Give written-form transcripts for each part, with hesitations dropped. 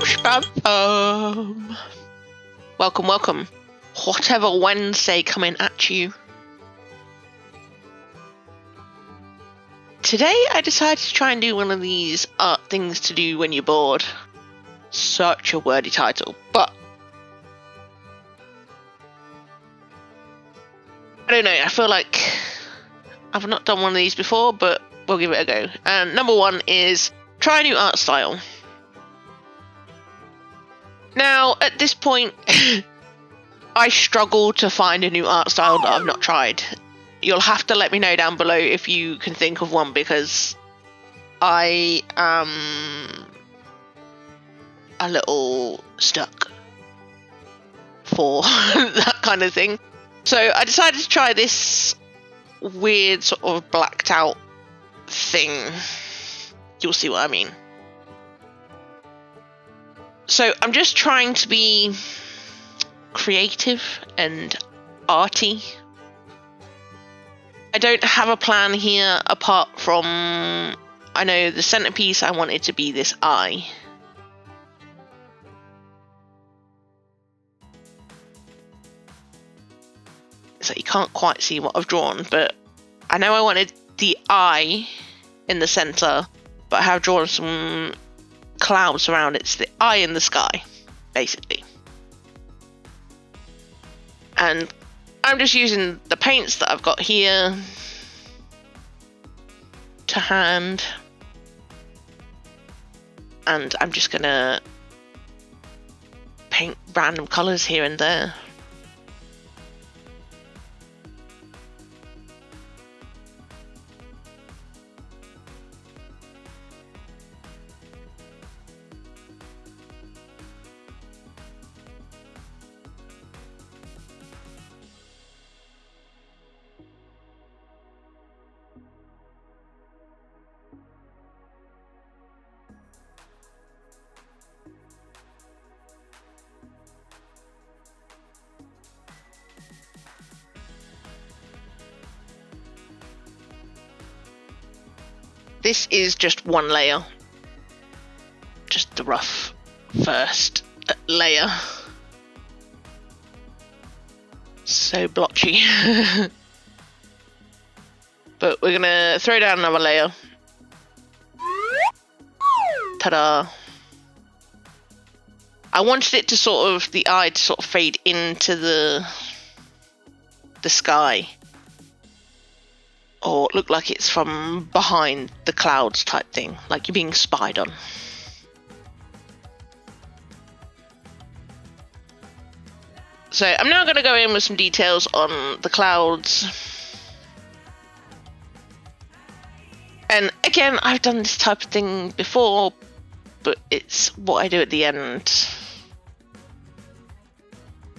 Welcome. Welcome. Whatever Wednesday coming at you. Today I decided to try and do one of these art things to do when you're bored. Such a wordy title, but I don't know, I feel like I've not done one of these before, but we'll give it a go. And number one is try a new art style. Now, at this point, I struggle to find a new art style that I've not tried. You'll have to let me know down below if you can think of one, because I am a little stuck for that kind of thing. So I decided to try this weird sort of blacked out thing. You'll see what I mean. So I'm just trying to be creative and arty. I don't have a plan here apart from, I know the centerpiece I wanted to be this eye. So you can't quite see what I've drawn, but I know I wanted the eye in the center, but I have drawn some clouds around it. It's the eye in the sky, basically. And I'm just using the paints that I've got here to hand, and I'm just gonna paint random colors here and there. This is just one layer, just the rough first layer. So blotchy. But we're gonna throw down another layer. Ta-da. I wanted it to sort of, the eye to sort of fade into the sky, or look like it's from behind the clouds type thing, like you're being spied on. So I'm now going to go in with some details on the clouds. And again, I've done this type of thing before, but it's what I do at the end.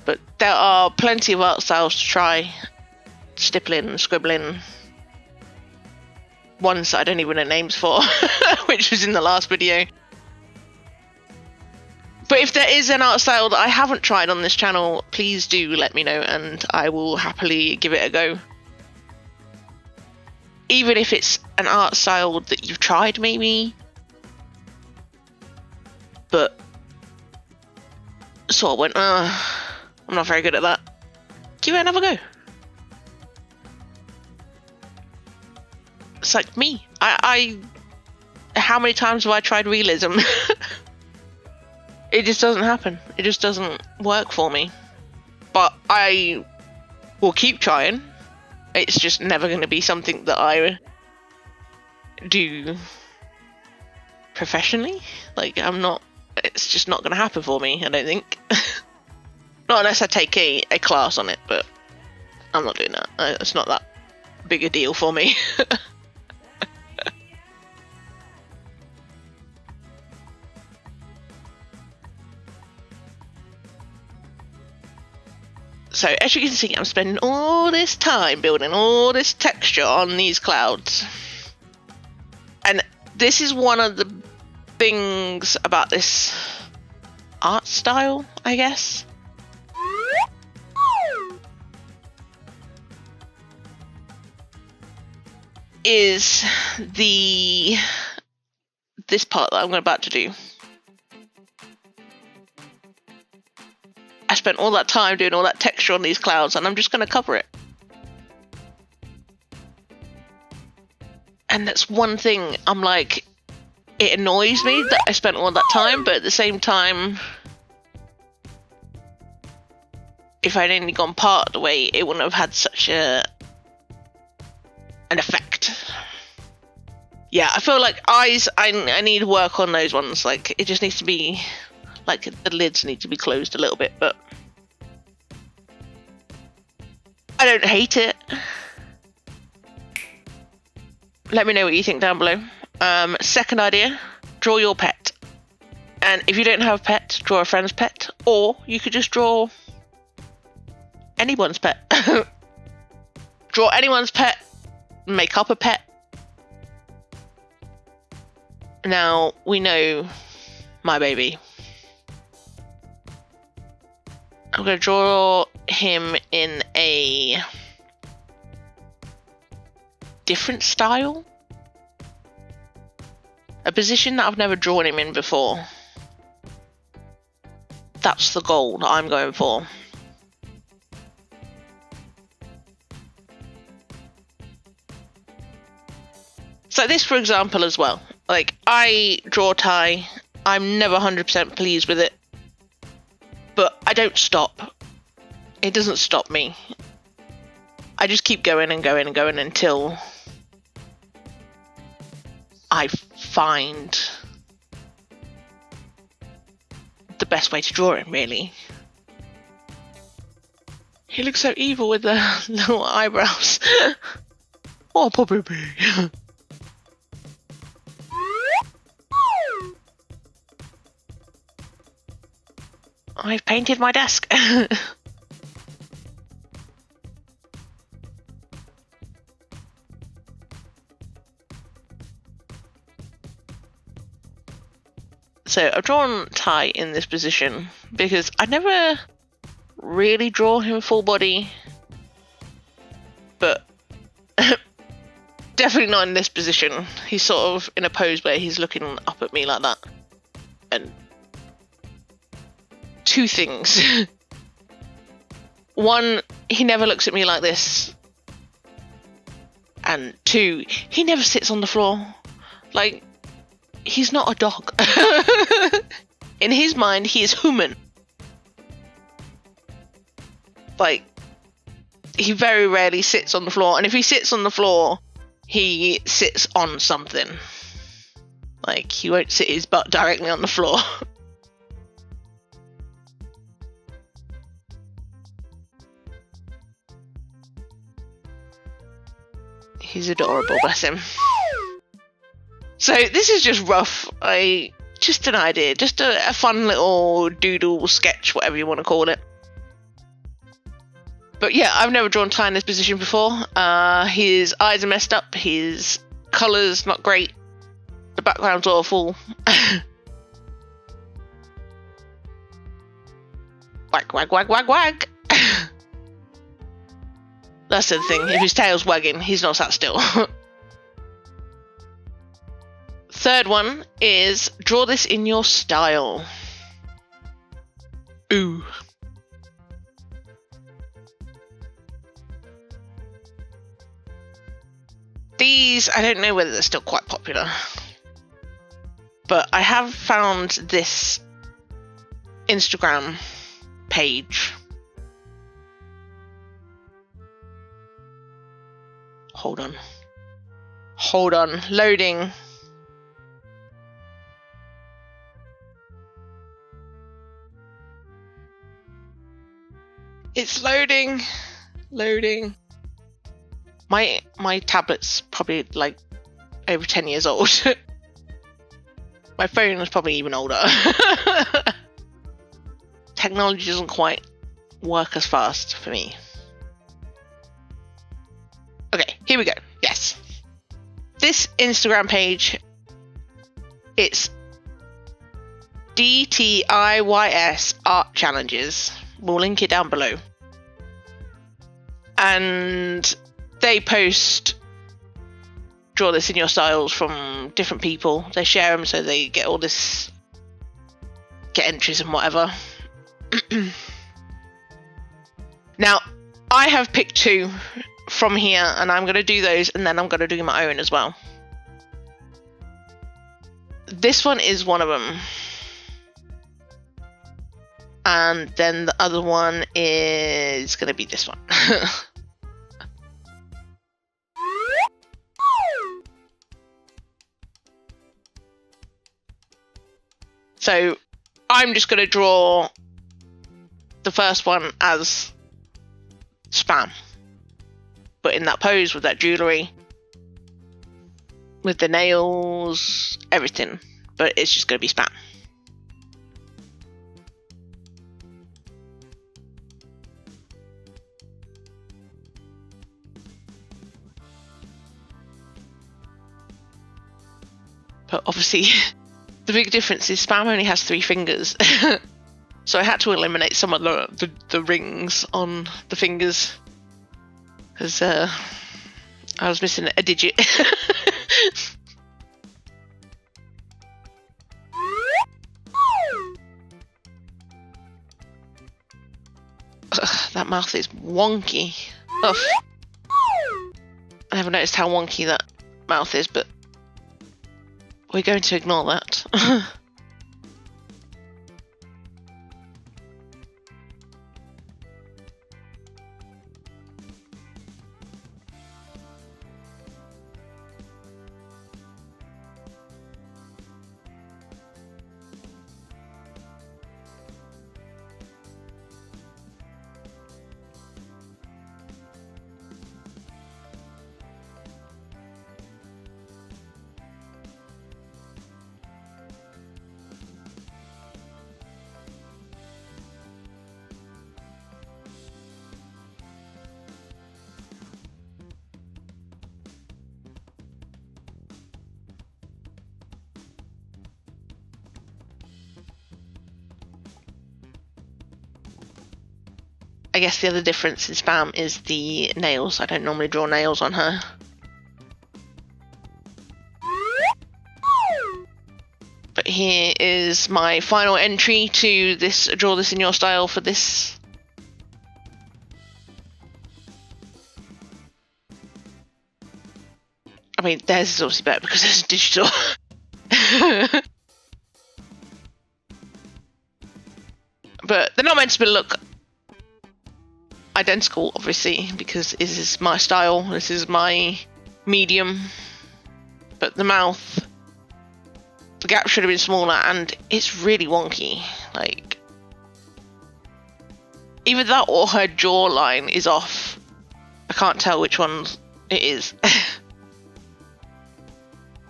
But there are plenty of art styles to try. Stippling, scribbling. Ones that I don't even know names for, which was in the last video. But if there is an art style that I haven't tried on this channel, please do let me know and I will happily give it a go. Even if it's an art style that you've tried maybe, but sort of went, I'm not very good at that. Give it another go. It's like me. I how many times have I tried realism? It just doesn't happen. It just doesn't work for me. But I will keep trying. It's just never going to be something that I do professionally. Like, it's just not going to happen for me, I don't think. Not unless I take a class on it, but I'm not doing that. It's not that big a deal for me. So as you can see, I'm spending all this time building all this texture on these clouds. And this is one of the things about this art style, I guess. Is this part that I'm about to do. spent all that time doing all that texture on these clouds, and I'm just going to cover it. And that's one thing, I'm like, it annoys me that I spent all that time, but at the same time, if I'd only gone part of the way, it wouldn't have had such an effect. Yeah, I feel like eyes, I need work on those ones. Like, it just needs to be, like, the lids need to be closed a little bit, but I don't hate it. Let me know what you think down below. Second idea, draw your pet. And if you don't have a pet, draw a friend's pet, or you could just draw anyone's pet. Draw anyone's pet, make up a pet. Now, we know my baby. I'm going to draw him in a different style. A position that I've never drawn him in before. That's the goal that I'm going for. So this, for example, as well. Like, I draw Ty. I'm never 100% pleased with it. But I don't stop. It doesn't stop me. I just keep going and going and going until I find the best way to draw him, really. He looks so evil with the little eyebrows. Oh, poor baby. I've painted my desk. So I've drawn Ty in this position because I never really draw him full body, but definitely not in this position. He's sort of in a pose where he's looking up at me like that. And two things. One, he never looks at me like this. And two, he never sits on the floor. Like, he's not a dog. In his mind, he is human. Like, he very rarely sits on the floor. And if he sits on the floor, he sits on something. Like, he won't sit his butt directly on the floor. He's adorable, bless him. So this is just rough. Just an idea, just a fun little doodle sketch, whatever you want to call it. But yeah, I've never drawn Ty in this position before. His eyes are messed up. His colour's not great. The background's awful. Wag, wag, wag, wag, wag. That's the thing. If his tail's wagging, he's not sat still. Third one is draw this in your style. Ooh. These, I don't know whether they're still quite popular, but I have found this Instagram page. Hold on, loading. It's loading. My tablet's probably like over 10 years old. My phone is probably even older. Technology doesn't quite work as fast for me. Okay, here we go. Yes. This Instagram page, it's DTIYS Art Challenges. We'll link it down below. And they post draw this in your styles from different people. They share them so they get all this, get entries and whatever. Now, I have picked 2 from here, and I'm going to do those, and then I'm going to do my own as well. This one is one of them. And then the other one is going to be this one. So I'm just going to draw the first one as Spam, but in that pose with that jewellery, with the nails, everything, but it's just going to be Spam. But obviously the big difference is Spam only has 3 fingers. So I had to eliminate some of the rings on the fingers, because I was missing a digit. Ugh, that mouth is wonky. Ugh. I haven't noticed how wonky that mouth is, but we're going to ignore that. I guess the other difference in Spam is the nails. I don't normally draw nails on her. But here is my final entry to this Draw This in Your Style for this. I mean, theirs is obviously better because it's digital. But they're not meant to look identical, obviously, because this is my style, this is my medium. But the mouth, the gap should have been smaller, and it's really wonky. Like, either that or her jawline is off. I can't tell which one it is.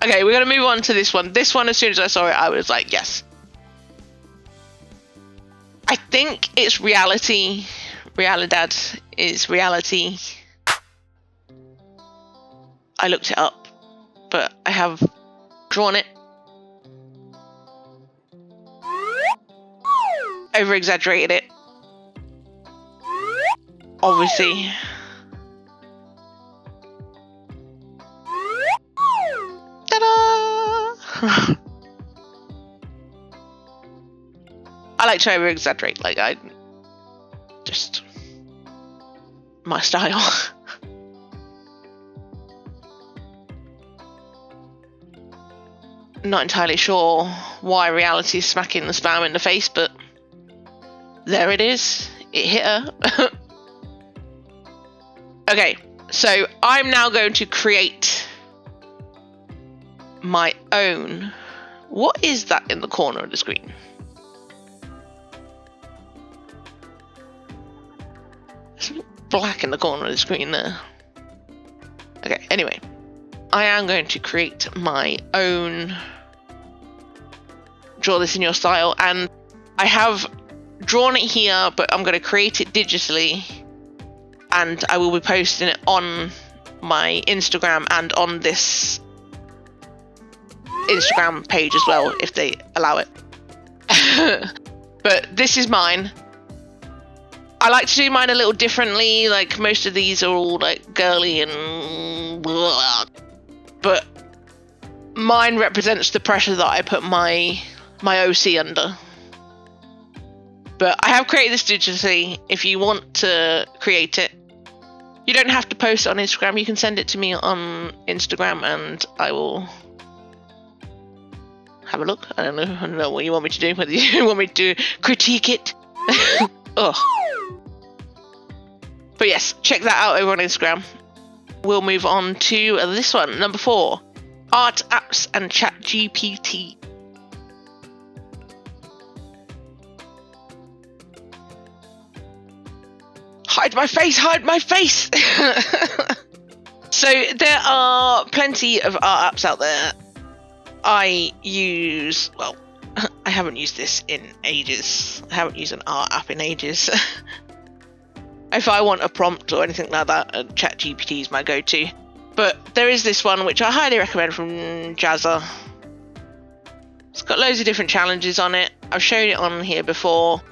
Okay, we're gonna move on to this one. This one, as soon as I saw it, I was like, yes. I think it's Reality. Realidad is reality. I looked it up, but I have drawn it. Over exaggerated it. Obviously. Ta-da! I like to over exaggerate, like I just my style. Not entirely sure why Reality is smacking the Spam in the face, but there it is. It hit her. Okay, so I'm now going to create my own. What is that in the corner of the screen? Black in the corner of the screen there. Okay, anyway, I am going to create my own Draw This in Your Style, and I have drawn it here, but I'm going to create it digitally, and I will be posting it on my Instagram and on this Instagram page as well, if they allow it. But this is mine. I like to do mine a little differently, like most of these are all like girly and blah, but mine represents the pressure that I put my OC under. But I have created this digitally. If you want to create it, you don't have to post it on Instagram. You can send it to me on Instagram and I will have a look. I don't know what you want me to do, whether you want me to critique it. Ugh. But yes, check that out over on Instagram. We'll move on to this one, number 4. Art, apps and ChatGPT. Hide my face, hide my face! So there are plenty of art apps out there. I use, well, I haven't used this in ages. I haven't used an art app in ages. If I want a prompt or anything like that, ChatGPT is my go-to. But there is this one which I highly recommend from Jazza. It's got loads of different challenges on it. I've shown it on here before.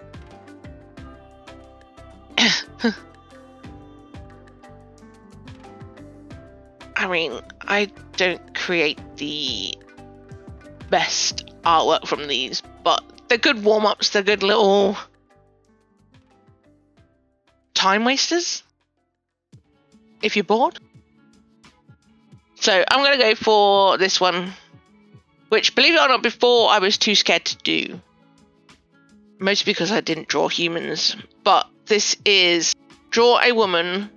I mean, I don't create the best artwork from these, but they're good warm-ups, they're good little time wasters if you're bored. So I'm going to go for this one, which, believe it or not, before I was too scared to do. Mostly because I didn't draw humans. But this is draw a woman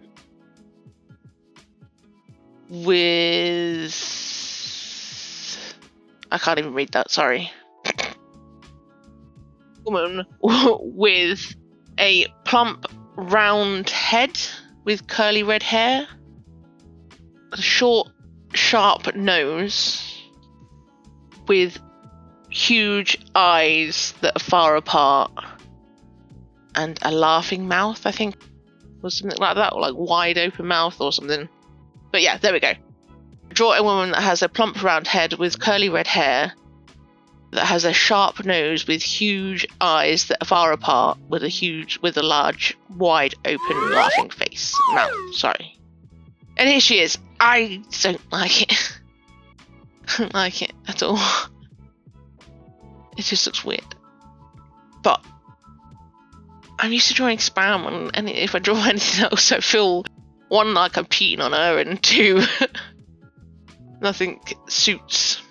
with... I can't even read that, sorry. Woman with a plump, round head with curly red hair, a short, sharp nose with huge eyes that are far apart and a laughing mouth, I think, or something like that, or like wide open mouth or something. But yeah, there we go. Draw a woman that has a plump round head with curly red hair, that has a sharp nose with huge eyes that are far apart, with a large, wide open laughing face. Mouth, sorry. And here she is. I don't like it. I don't like it at all. It just looks weird. But I'm used to drawing spam, and if I draw anything else, I feel, one, like I'm cheating on her, and two, nothing suits.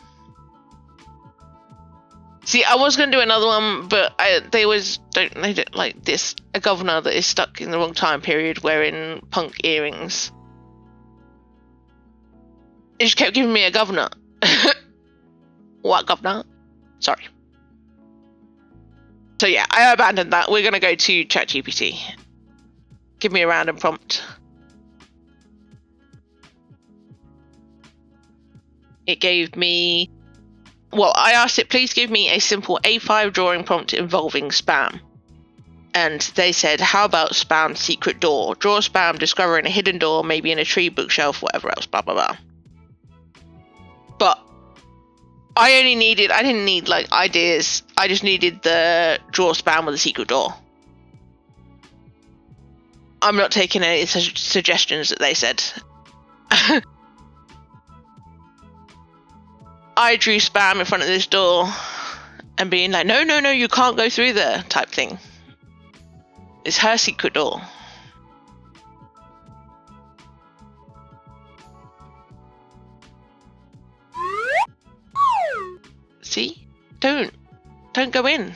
See, I was going to do another one, but they don't like this. A governor that is stuck in the wrong time period wearing punk earrings. It just kept giving me a governor. What governor? Sorry. So yeah, I abandoned that. We're going to go to ChatGPT. Give me a random prompt. It gave me... Well, I asked it, please give me a simple A5 drawing prompt involving spam. And they said, how about spam secret door? Draw spam discovering a hidden door, maybe in a tree, bookshelf, whatever else, blah, blah, blah. But I didn't need like ideas. I just needed the draw spam with a secret door. I'm not taking any suggestions that they said. I drew spam in front of this door and being like, no, you can't go through there type thing. It's her secret door. See? Don't go in.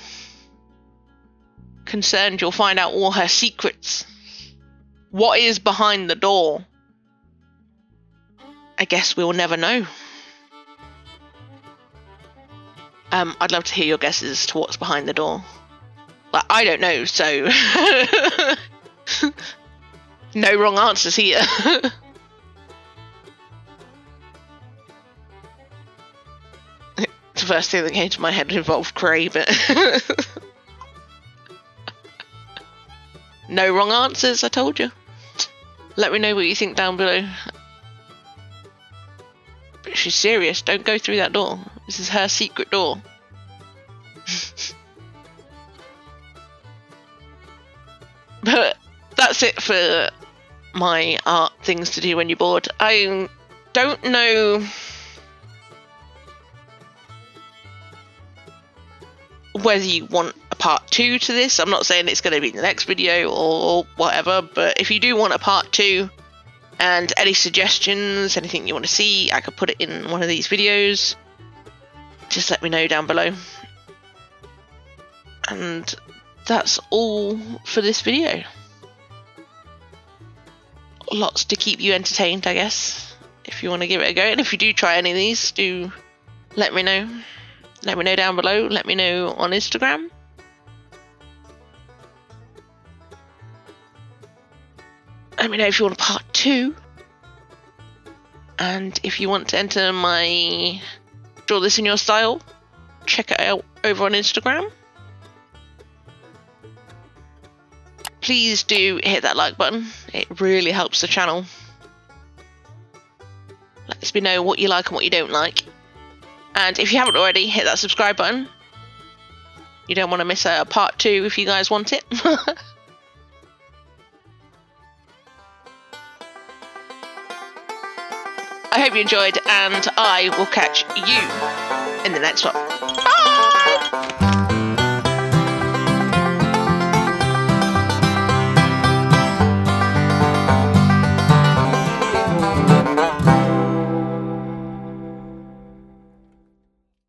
Concerned you'll find out all her secrets. What is behind the door? I guess we'll never know. I'd love to hear your guesses as to what's behind the door. But I don't know, so... No wrong answers here. The first thing that came to my head involved Cray, but... No wrong answers, I told you. Let me know what you think down below. But she's serious, don't go through that door. This is her secret door. But that's it for my art things to do when you're bored. I don't know whether you want a part 2 to this. I'm not saying it's going to be the next video or whatever, but if you do want a part 2 and any suggestions, anything you want to see, I could put it in one of these videos. Just let me know down below. And that's all for this video. Lots to keep you entertained, I guess, if you want to give it a go. And if you do try any of these, do let me know. Let me know down below. Let me know on Instagram. Let me know if you want a part 2. And if you want to enter my Draw This in Your Style, check it out over on Instagram. Please do hit that like button. It really helps the channel. Let me know what you like and what you don't like. And if you haven't already, hit that subscribe button. You don't want to miss a part 2 if you guys want it. I hope you enjoyed, and I will catch you in the next one. Bye!